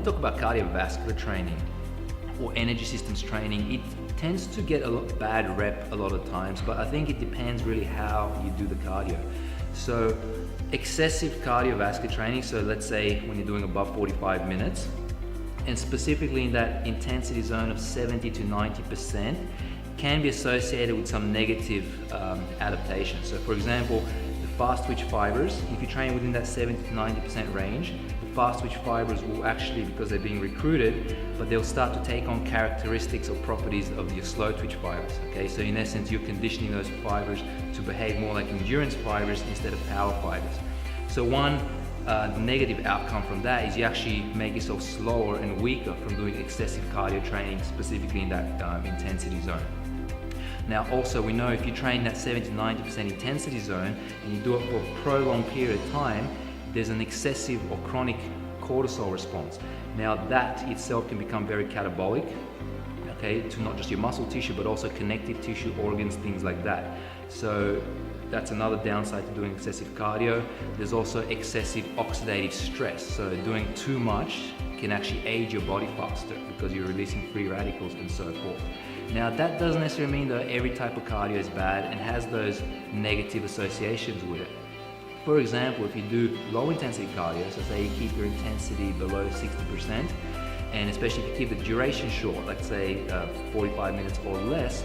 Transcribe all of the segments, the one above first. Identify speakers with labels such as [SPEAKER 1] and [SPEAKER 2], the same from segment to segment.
[SPEAKER 1] want to talk about cardiovascular training or energy systems training, it tends to get a bad rep a lot of times, but I think it depends really how you do the cardio. So excessive cardiovascular training, so let's say when you're doing above 45 minutes, and specifically in that intensity zone of 70 to 90%, can be associated with some negative adaptation. So for example, the fast twitch fibers, if you train within that 70 to 90% range, the fast twitch fibers will actually, because they're being recruited, but they'll start to take on characteristics or properties of your slow twitch fibers. Okay, so in essence, you're conditioning those fibers to behave more like endurance fibers instead of power fibers. So one negative outcome from that is you actually make yourself slower and weaker from doing excessive cardio training, specifically in that intensity zone. Now also we know if you train that 70 to 90% intensity zone and you do it for a prolonged period of time, there's an excessive or chronic cortisol response. Now that itself can become very catabolic, okay, to not just your muscle tissue but also connective tissue, organs, things like that. So that's another downside to doing excessive cardio. There's also excessive oxidative stress. So doing too much can actually age your body faster because you're releasing free radicals and so forth. Now that doesn't necessarily mean that every type of cardio is bad and has those negative associations with it. For example, if you do low intensity cardio, so say you keep your intensity below 60%, and especially if you keep the duration short, let's say 45 minutes or less,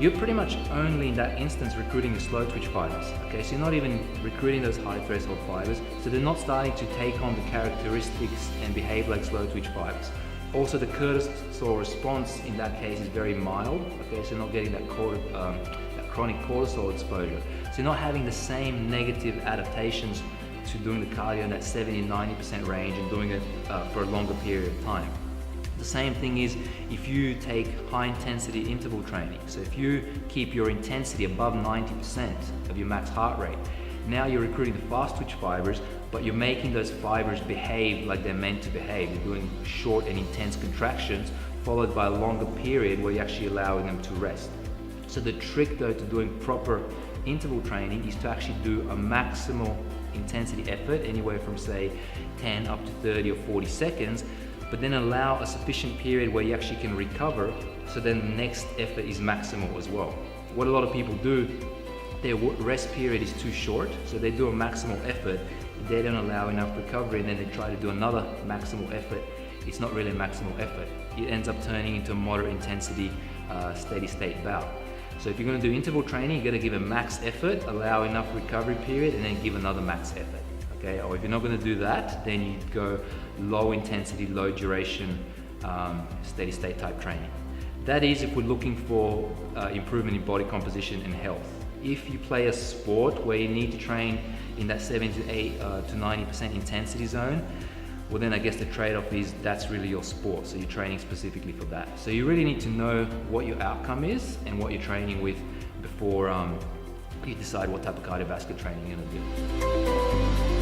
[SPEAKER 1] you're pretty much only in that instance recruiting the slow twitch fibers. Okay, so you're not even recruiting those high threshold fibers, so they're not starting to take on the characteristics and behave like slow twitch fibers. Also, the cortisol response in that case is very mild. Okay, so you're not getting that chronic cortisol exposure. So you're not having the same negative adaptations to doing the cardio in that 70-90% range and doing it for a longer period of time. The same thing is if you take high intensity interval training. So if you keep your intensity above 90% of your max heart rate, now you're recruiting the fast twitch fibers, but you're making those fibers behave like they're meant to behave. You're doing short and intense contractions followed by a longer period where you're actually allowing them to rest. So the trick though to doing proper interval training is to actually do a maximal intensity effort, anywhere from say 10 up to 30 or 40 seconds, but then allow a sufficient period where you actually can recover, so then the next effort is maximal as well. What a lot of people do, their rest period is too short, so they do a maximal effort, they don't allow enough recovery, and then they try to do another maximal effort. It's not really a maximal effort. It ends up turning into a moderate intensity steady state bout. So if you're going to do interval training, you got to give a max effort, allow enough recovery period, and then give another max effort. Okay, or if you're not going to do that, then you go low intensity, low duration, steady state type training. That is if we're looking for improvement in body composition and health. If you play a sport where you need to train in that 70 to 90% intensity zone, well then I guess the trade-off is that's really your sport, so you're training specifically for that. So you really need to know what your outcome is and what you're training with before you decide what type of cardiovascular training you're going to do.